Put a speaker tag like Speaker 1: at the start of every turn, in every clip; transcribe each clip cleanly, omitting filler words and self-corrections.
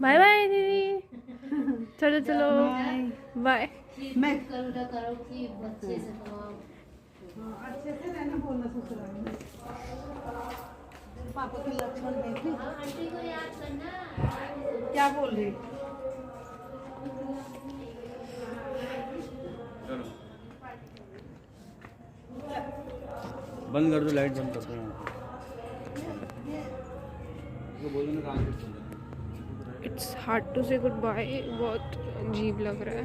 Speaker 1: Bye bye दीदी। चलो चलो बाय।
Speaker 2: मैं
Speaker 3: करो कि बच्चे से
Speaker 2: अच्छे से रहना बोलना ससुराल में। पापा के लक्षण देखी।
Speaker 3: आंटी को याद करना।
Speaker 2: क्या बोल रही?
Speaker 4: बंद कर दो, लाइट बंद कर दो।
Speaker 1: इट्स हार्ड टू से गुड बाय, बहुत अजीब लग रहा है।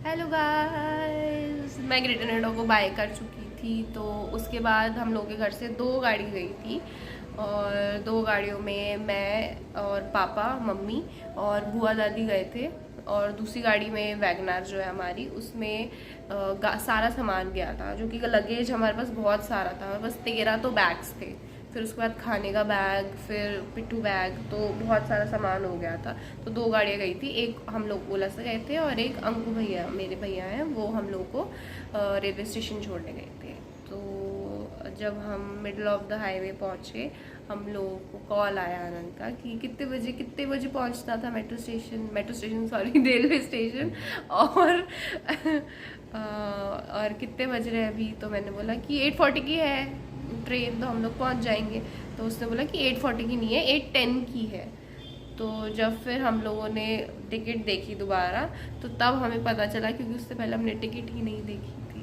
Speaker 1: हेलो गाइस, मैं ग्रेटर नोएडा को बाय कर चुकी थी। तो उसके बाद हम लोग के घर से 2 गाड़ी गई थी और 2 गाड़ियों में मैं और पापा, मम्मी और बुआ दादी गए थे। और दूसरी गाड़ी में वैगनार जो है हमारी, उसमें सारा सामान गया था, जो कि लगेज हमारे पास बहुत सारा था। हमारे पास 13 तो बैग्स थे, फिर उसके बाद खाने का बैग, फिर पिट्ठू बैग, तो बहुत सारा सामान हो गया था। तो 2 गाड़ियाँ गई थी, एक हम लोग ओला से गए थे और एक अंकु भैया, मेरे भैया हैं, वो हम लोग को रेलवे स्टेशन छोड़ने गए थे। तो जब हम मिडल ऑफ द हाईवे पहुँचे, हम लोगों को कॉल आया आनंद का कि कितने बजे पहुँचना था metro station sorry railway station, और और कितने बज रहे हैं अभी। तो मैंने बोला कि 8:40 की है ट्रेन, तो हम लोग पहुंच जाएंगे। तो उसने बोला कि 8:40 की नहीं है, 8:10 की है। तो जब फिर हम लोगों ने टिकट देखी दोबारा, तो तब हमें पता चला, क्योंकि उससे पहले हमने टिकट ही नहीं देखी थी।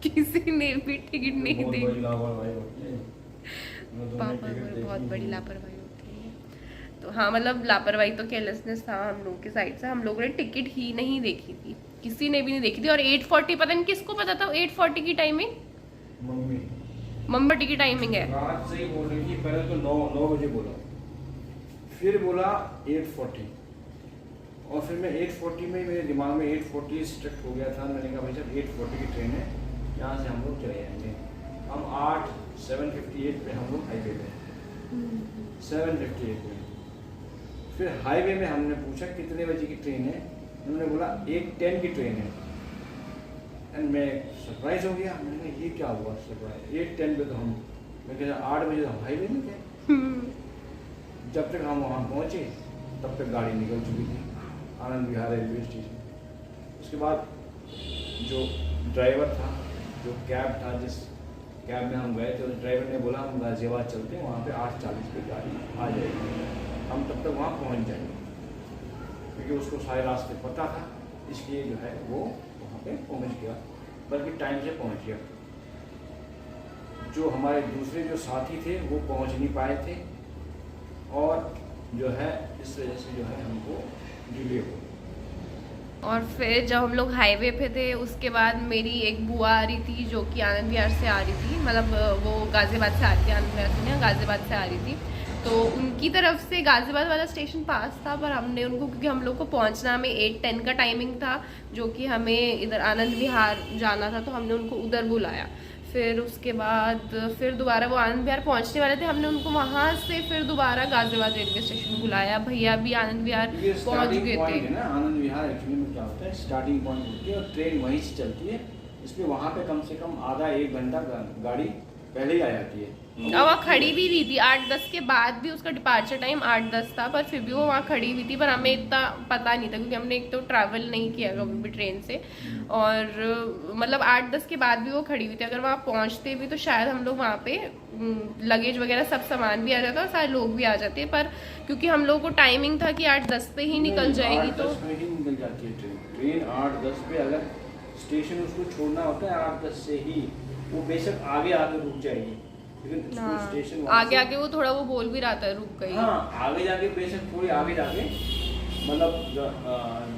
Speaker 1: किसी ने भी टिकट नहीं देखी। पापा को बहुत बड़ी लापरवाही होती है। तो हाँ, मतलब लापरवाही तो केयरलेसनेस था हम लोग की साइड से। हम लोगों ने टिकट ही नहीं देखी थी, किसी ने भी नहीं देखी थी। और 8:40, पता नहीं किसको पता था 8:40 की टाइमिंग। मम्मी की टाइमिंग है।
Speaker 4: रात से ही बोल रही थी, पहले तो 9 बजे बोला, फिर बोला 8:40, और फिर मैं 8:40 में, मेरे दिमाग में 8:40 स्ट्रक हो गया था। मैंने कहा भाई साहब 8:40 की ट्रेन है, यहाँ से हम लोग चले जाएंगे। हम 7:58 पे हम लोग हाईवे पे, 7:58 में। फिर हाईवे में हमने पूछा कितने बजे की ट्रेन है, उन्होंने बोला 8:10 की ट्रेन है। एंड मैं सरप्राइज हो गया, मैंने कहा ये क्या हुआ सरप्राइज, 8:10 पे तो हम, मैं कहा 8 बजे तो हम हाईवे में थे। जब तक हम वहाँ पहुँचे तब तक गाड़ी निकल चुकी थी आनंद विहार रेलवे स्टेशन। उसके बाद जो ड्राइवर था, जो कैब था, जिस कैब में हम गए थे, उस ड्राइवर ने बोला हम गाजियाबाद चलते हैं, वहाँ पे 8:40 पे गाड़ी आ जाएगी, हम तब तक वहाँ पहुँच जाएंगे। क्योंकि उसको सारे रास्ते पता था, इसलिए जो है वो वहाँ पे पहुँच गया, बल्कि टाइम से पहुँच गया। जो हमारे दूसरे जो साथी थे वो पहुँच नहीं पाए थे, और जो है इस वजह से जो है हमको डिले हो।
Speaker 1: और फिर जब हम लोग हाईवे पे थे, उसके बाद मेरी एक बुआ आ रही थी, जो कि आनंद विहार से आ रही थी, मतलब वो गाजियाबाद से आ रही थी, आनंद विहार से नहीं, गाजियाबाद से आ रही थी। तो उनकी तरफ से गाजियाबाद वाला स्टेशन पास था, पर हमने उनको, क्योंकि हम लोग को पहुंचना में 8:10 का टाइमिंग था, जो कि हमें इधर आनंद विहार जाना था, तो हमने उनको उधर बुलाया। फिर उसके बाद फिर दोबारा वो आनंद विहार पहुंचने वाले थे, हमने उनको वहां से फिर दोबारा गाजियाबाद रेलवे स्टेशन बुलाया। भैया भी आनंद विहार पहुंच गए थे
Speaker 4: ना। आनंद विहार एक्चुअली में क्या होता है, स्टार्टिंग पॉइंट होती है और ट्रेन वहीं से चलती है, इसमें वहाँ पे कम से कम आधा 1 घंटा गाड़ी पहले ही आ जाती है।
Speaker 1: और वहाँ खड़ी भी हुई थी 8:10 के बाद भी, उसका डिपार्चर टाइम 8:10 था, पर फिर भी वो वहाँ खड़ी हुई थी। पर हमें इतना पता नहीं था, क्योंकि हमने एक तो ट्रैवल नहीं किया कभी भी ट्रेन से, और मतलब 8:10 के बाद भी वो खड़ी हुई थी। अगर वहाँ पहुँचते भी तो शायद हम लोग वहाँ पे लगेज वगैरह सब सामान भी आ जाता और सारे लोग भी आ जाते, पर क्योंकि हम लोग को टाइमिंग था कि 8:10 पे ही निकल जाएगी, तो
Speaker 4: 8:10 में ही निकल जाती है ट्रेन 8:10 पे। अगर स्टेशन उसको छोड़ना होता है 8:10 से ही, वो बेशक आगे रुक जाएगी, लेकिन स्टेशन
Speaker 1: आगे वो थोड़ा वो बोल भी रहा था रुक गई।
Speaker 4: हाँ, आगे जाके बेशक थोड़ी आगे जाके, मतलब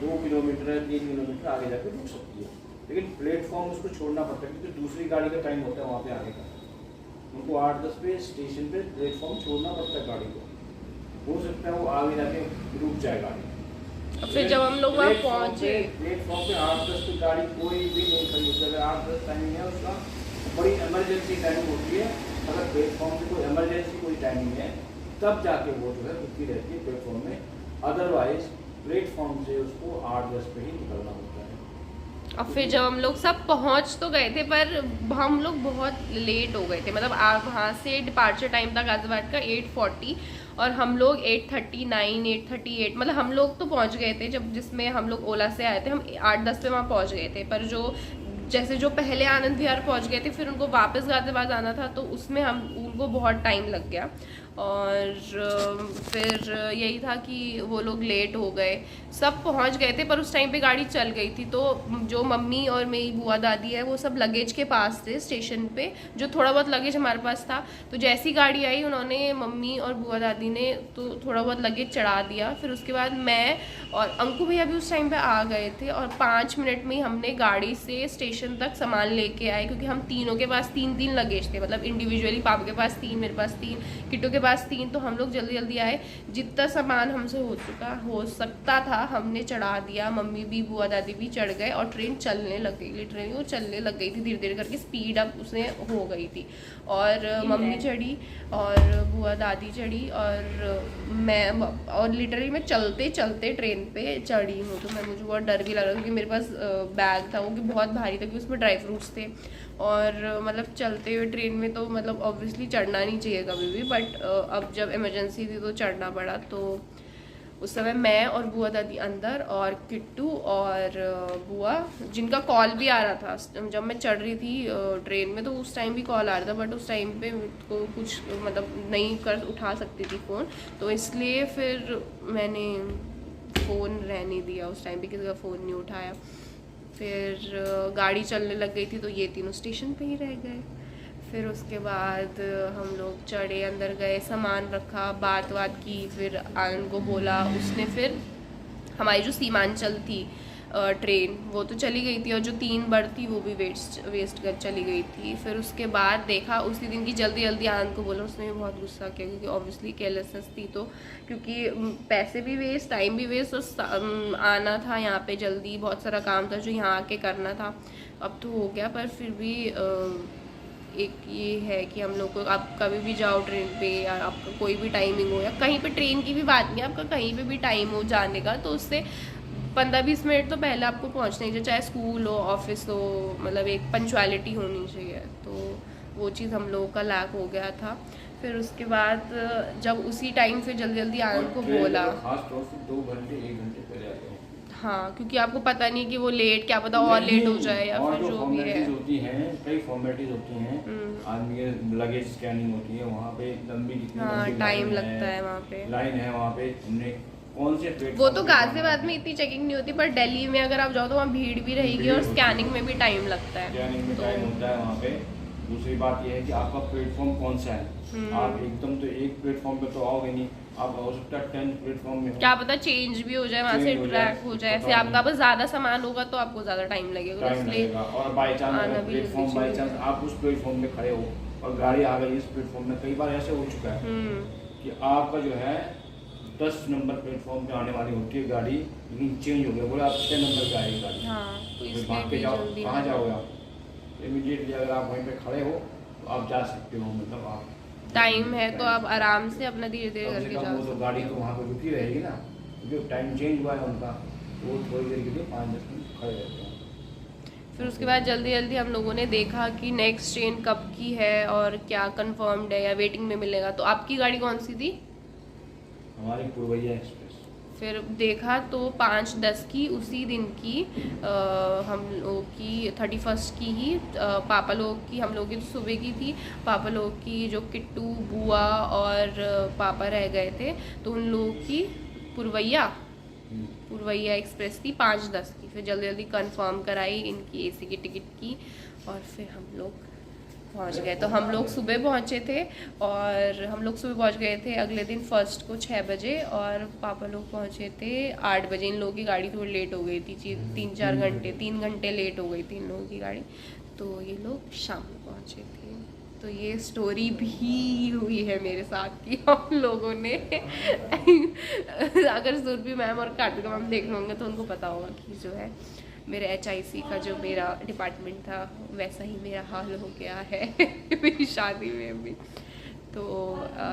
Speaker 4: 2 किलोमीटर 3 किलोमीटर आगे जाके रुक सकती है, लेकिन प्लेटफॉर्म उसको छोड़ना पड़ता है, क्योंकि दूसरी गाड़ी का टाइम होता है वहाँ पे आगे का। उनको 8:10 पे स्टेशन पे प्लेटफॉर्म छोड़ना पड़ता है गाड़ी को, हो सकता है वो आगे जाके रुक जाए गाड़ी।
Speaker 1: फिर जब हम लोग वहाँ पहुँचे,
Speaker 4: प्लेटफॉर्म पे 8:10 पे गाड़ी कोई भी नहीं खड़ी होती। अगर 8:10 टाइमिंग है उसका, बड़ी इमरजेंसी टाइमिंग होती है, अगर प्लेटफॉर्म से कोई इमरजेंसी कोई टाइमिंग है तब जाके वो जो है रुकी रहती है प्लेटफॉर्म में, अदरवाइज प्लेटफॉर्म से उसको 8-10 पे ही निकलना होता है।
Speaker 1: और फिर जब हम लोग सब पहुंच तो गए थे, पर हम लोग बहुत लेट हो गए थे। मतलब आप वहाँ से डिपार्चर टाइम था गाजियाबाद का 8:40 और हम लोग 8:39 8:38 मतलब हम लोग तो पहुंच गए थे, जब जिसमें हम लोग ओला से आए थे हम 8-10 पे वहाँ पहुंच गए थे। पर जो पहले आनंद विहार पहुंच गए थे फिर उनको वापस गाजियाबाद आना था, तो उसमें उनको बहुत टाइम लग गया। और फिर यही था कि वो लोग लेट हो गए, सब पहुंच गए थे पर उस टाइम पे गाड़ी चल गई थी। तो जो मम्मी और मेरी बुआ दादी है वो सब लगेज के पास थे स्टेशन पे, जो थोड़ा बहुत लगेज हमारे पास था। तो जैसी गाड़ी आई उन्होंने मम्मी और बुआ दादी ने तो थोड़ा बहुत लगेज चढ़ा दिया। फिर उसके बाद मैं और अंकु भैया भी उस टाइम पे आ गए थे और 5 मिनट में हमने गाड़ी से स्टेशन तक सामान लेके आए, क्योंकि हम तीनों के पास 3-3 लगेज थे। मतलब इंडिविजुअली पापा के पास 3, मेरे पास 3, किट्टू के पास 3, तो हम लोग जल्दी जल्दी आए। जितना सामान हमसे हो सकता था हमने चढ़ा दिया। मम्मी भी बुआ दादी भी चढ़ गए और ट्रेन चलने लग गई। लिटरली वो चलने लग गई थी, धीरे धीरे करके स्पीड अप उसने हो गई थी। और मम्मी चढ़ी और बुआ दादी चढ़ी और मैं, और लिटरली मैं चलते चलते ट्रेन पे चढ़ी हूँ। तो मुझे बहुत डर भी लग रहा था, क्योंकि मेरे पास बैग था वो कि बहुत भारी था, क्योंकि उसमें ड्राई फ्रूट्स थे। और मतलब चलते हुए ट्रेन में तो मतलब ऑब्वियसली चढ़ना नहीं चाहिए कभी भी, बट अब जब इमरजेंसी थी तो चढ़ना पड़ा। तो उस समय मैं और बुआ दादी अंदर और किट्टू और बुआ, जिनका कॉल भी आ रहा था जब मैं चढ़ रही थी ट्रेन में, तो उस टाइम भी कॉल आ रहा था, बट उस टाइम पे को कुछ मतलब नहीं कर उठा सकती थी फ़ोन, तो इसलिए फिर मैंने फ़ोन रहने दिया। उस टाइम पे किसी का फ़ोन नहीं उठाया। फिर गाड़ी चलने लग गई थी तो ये तीनों स्टेशन पे ही रह गए। फिर उसके बाद हम लोग चढ़े, अंदर गए, सामान रखा, बात की। फिर आनंद को बोला, उसने फिर हमारी जो सीमांचल थी ट्रेन वो तो चली गई थी, और जो 3 बर्थ थी वो भी वेस्ट कर चली गई थी। फिर उसके बाद देखा उसी दिन की जल्दी जल्दी आनंद को बोला, उसने भी बहुत गुस्सा किया, क्योंकि ऑब्वियसली केयरलेसनेस थी। तो क्योंकि पैसे भी वेस्ट, टाइम भी वेस्ट, और आना था यहाँ पे जल्दी, बहुत सारा काम था जो यहाँ आके करना था। अब तो हो गया, पर फिर भी एक ये है कि हम लोग को, आप कभी भी जाओ ट्रेन पे या आपका कोई भी टाइमिंग हो, या कहीं पे ट्रेन की भी बात नहीं, आपका कहीं पे भी टाइम हो जाने का, तो उससे 15-20 मिनट तो पहले आपको पहुंचना ही चाहिए, चाहे स्कूल हो, ऑफिस हो, मतलब एक पंचुअलिटी होनी चाहिए। तो वो चीज़ हम लोगों का लैक हो गया था। फिर उसके बाद जब उसी टाइम फिर जल्दी जल्दी आनंद को बोला,
Speaker 4: खास तौर से 2 घंटे 1 घंटे पहले आ जाओ।
Speaker 1: हाँ, क्योंकि आपको पता नहीं कि वो लेट, क्या पता और लेट हो जाए या फिर जो भी है।
Speaker 4: होती हैं, कई फॉर्मेलिटीज होती हैं, आदमी के लगेज स्कैनिंग होती है, वहाँ पे लंबी
Speaker 1: टाइम लगता है, वहाँ पे
Speaker 4: लाइन है, वहाँ पे हमने कौन से प्लेटफॉर्म,
Speaker 1: वो तो गाजियाबाद में इतनी चेकिंग नहीं होती, पर दिल्ली में अगर आप जाओ तो वहाँ भीड़ भी रहेगी और स्कैनिंग में भी टाइम लगता है।
Speaker 4: स्कैनिंग में टाइम होता है वहाँ पे। दूसरी बात यह है कि आपका प्लेटफॉर्म कौन सा है। आप एकदम तो एक प्लेटफॉर्म पे तो आओगे नहीं, आप हो सकता है 10 प्लेटफॉर्म में,
Speaker 1: क्या पता चेंज भी हो जाए, वहाँ से ट्रैक हो जाए, ऐसे आपका बस ज़्यादा सामान होगा तो आपको ज़्यादा टाइम लगेगा, इसलिए।
Speaker 4: और बाई चांस आप उस प्लेटफॉर्म में खड़े हो और गाड़ी आ गई इस प्लेटफॉर्म में, कई बार ऐसे हो चुका है कि आपका जो है 10 नंबर प्लेटफॉर्म पे आने वाली होती है गाड़ी, लेकिन चेंज हो गया, बोला आप 6 नंबर पे आएगी गाड़ी।
Speaker 1: तो
Speaker 4: भाग के जाओ, कहाँ जाओगे आप? इमीडिएटली अगर आप वहीं पे खड़े हो तो आप जा सकते हो, मतलब आप
Speaker 1: टाइम है तो आप आराम से अपना धीरे धीरे करके जाओ।
Speaker 4: तो गाड़ी तो वहाँ पे रुकी रहेगी ना, क्योंकि टाइम चेंज हुआ है उनका, तो वो थोड़ी देर के लिए 5-10 मिनट खड़े रहते हैं।
Speaker 1: फिर उसके बाद जल्दी जल्दी हम लोगों ने देखा कि नेक्स्ट ट्रेन कब की है और क्या कंफर्म्ड है या वेटिंग में मिलेगा। तो आपकी गाड़ी कौन सी थी?
Speaker 4: हमारी पूर्वैया एक्सप्रेस।
Speaker 1: फिर देखा तो 5:10 की उसी दिन की हम लोग की 31 की ही, पापा लोग की, हम लोग की तो सुबह की थी, पापा लोग की जो किट्टू बुआ और पापा रह गए थे तो उन लोगों की पूर्वैया एक्सप्रेस थी 5:10 की। फिर जल्दी जल्दी कंफर्म कराई इनकी एसी की टिकट की और फिर हम लोग पहुंच गए। तो हम लोग सुबह पहुंचे थे और हम लोग सुबह पहुंच गए थे अगले दिन 1 को 6 बजे, और पापा लोग पहुंचे थे 8 बजे। इन लोगों की गाड़ी थोड़ी लेट हो गई थी, 3 घंटे लेट हो गई थी इन लोगों की गाड़ी, तो ये लोग शाम में पहुंचे थे। तो ये स्टोरी भी हुई है मेरे साथ कि हम लोगों ने अगर सुरभि मैम और कार्तिका मैम देख होंगे तो उनको पता होगा कि जो है मेरे HIC का जो मेरा डिपार्टमेंट था वैसा ही मेरा हाल हो गया है मेरी शादी में भी। तो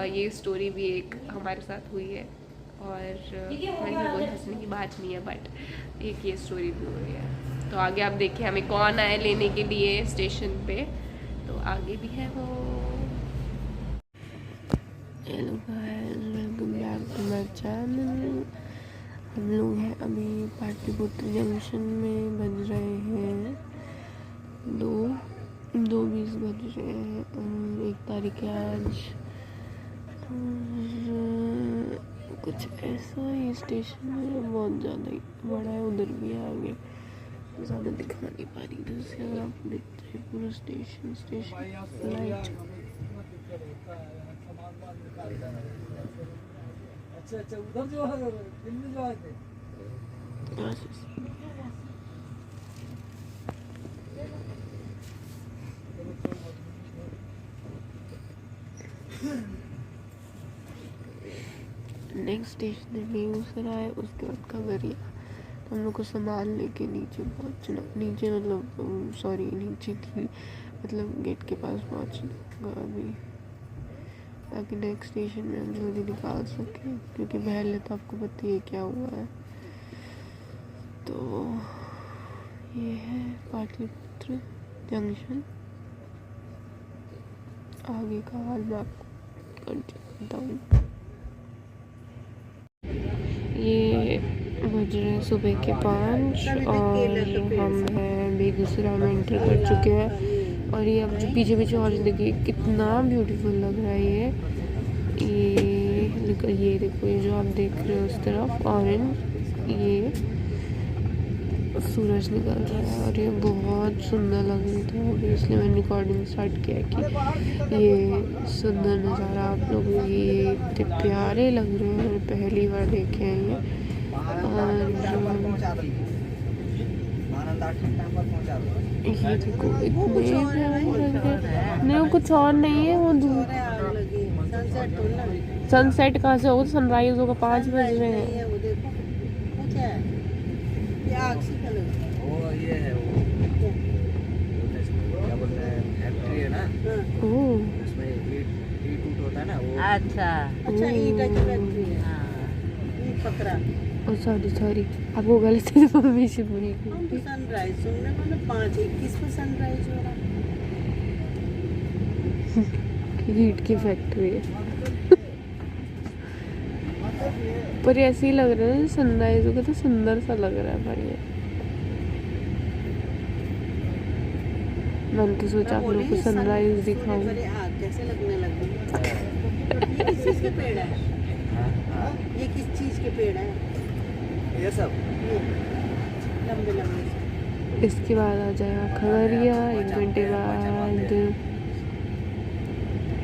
Speaker 1: ये स्टोरी भी एक हमारे साथ हुई है और वैसे कोई हंसने की बात नहीं है, बट एक ये स्टोरी भी हुई है। तो आगे आप देखिए हमें कौन आए लेने के लिए स्टेशन पे, तो आगे भी है वो। Hello guys, welcome back to my channel. हम लोग हैं अभी पाटलिपुत्र जंक्शन में, बज रहे हैं 2:20 बज रहे हैं और 1 तारीख है आज। और कुछ ऐसा ही स्टेशन है, बहुत ज़्यादा ही बड़ा है, उधर भी है आगे, ज़्यादा दिखा नहीं पा रही इधर से। अगर आप देखते हैं पूरा स्टेशन लाइट।
Speaker 2: अच्छा उधर जो है दिल्ली जो है
Speaker 1: नेक्स्ट स्टेशन है बेगूसराय, उसके बाद खगड़िया। तो हम लोग को सामान लेके नीचे पहुँचना, नीचे मतलब सॉरी नीचे थी मतलब गेट के पास पहुँचना होगा अभी, ताकि नेक्स्ट स्टेशन में हम जल्दी निकाल सकें, क्योंकि पहले तो आपको पता ही है क्या हुआ है। तो ये है पाटलिपुत्र जंक्शन। आगे का हाल मैं आपको बताऊँ। ये बज रहे हैं सुबह के 5 और हम हैं बेगूसराय में एंटर कर चुके हैं। और ये अब जो पीछे पीछे और देखिए कितना ब्यूटीफुल लग रहा है ये देखो, ये जो आप देख रहे हो उस तरफ ऑरेंज, ये सूरज निकल रहा है और ये बहुत सुंदर लग रहा था अभी, इसलिए मैंने रिकॉर्डिंग स्टार्ट किया कि ये सुंदर नज़ारा आप लोग ये इतने प्यारे लग रहे हैं, मैंने पहली बार देखे हैं ये। और ये देखो इतने प्यारे लग रहे हैं। नहीं वो कुछ और नहीं है, वो सनसेट कहाँ से होगा, सनराइज होगा, 5 बज रहे हैं।
Speaker 2: वो ये है वो क्या बोलते हैं फैक्ट्री है ना, उसमें ईट ऊट होता है ना वो। अच्छा ईट की फैक्ट्री है। हाँ पकड़ा।
Speaker 1: ओ सॉरी आपको गलत इन्फॉर्मेशन मिली।
Speaker 2: सनराइज सुनने को ना 5:21 पे सनराइज हो रहा है।
Speaker 1: ईट की फैक्ट्री है पर ऐसे ही लग रहा है ना, सनराइज होगा तो सुंदर सा लग रहा है भाई। मैंने तो सोचा आप लोग को सनराइज दिखाऊं।
Speaker 2: कैसे लगने लगा? ये किस चीज के पेड़ है? ये किस चीज के पेड़ है? ये सब लंबे लंबे।
Speaker 1: इसके बाद आ जाएगा खगड़िया, 1 घंटे बाद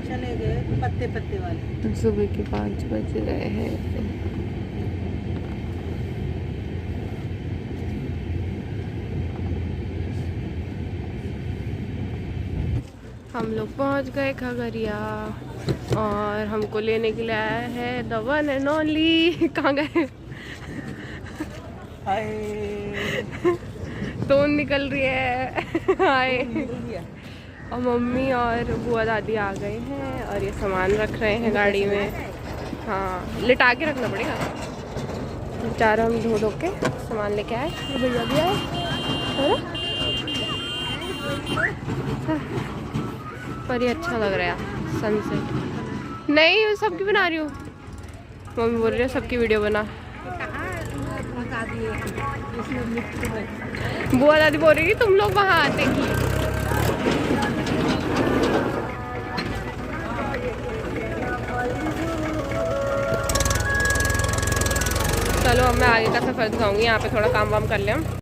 Speaker 2: चले गए पत्ते पत्ते वाले।
Speaker 1: सुबह के 5 बज रहे हैं। हम लोग पहुंच गए खगड़िया और हमको लेने के लिए आया है द वन एंड ओनली। कहाँ गए? तो निकल रही है हाय। और मम्मी और बुआ दादी आ गए हैं और ये सामान रख रहे हैं गाड़ी में। हाँ लिटा के रखना पड़ेगा। बेचारा हम धो के सामान लेके आए, भैया भी आए है ना। पर ये अच्छा लग रहा है सनसेट। नहीं मैं सबकी बना रही हूँ, मम्मी बोल रही है सबकी वीडियो बना। बुआ दादी बोल रही थी तुम लोग वहाँ आते ही। चलो अब मैं आगे का सफ़र दिखाऊंगी, यहाँ पे थोड़ा काम वाम कर लें हम।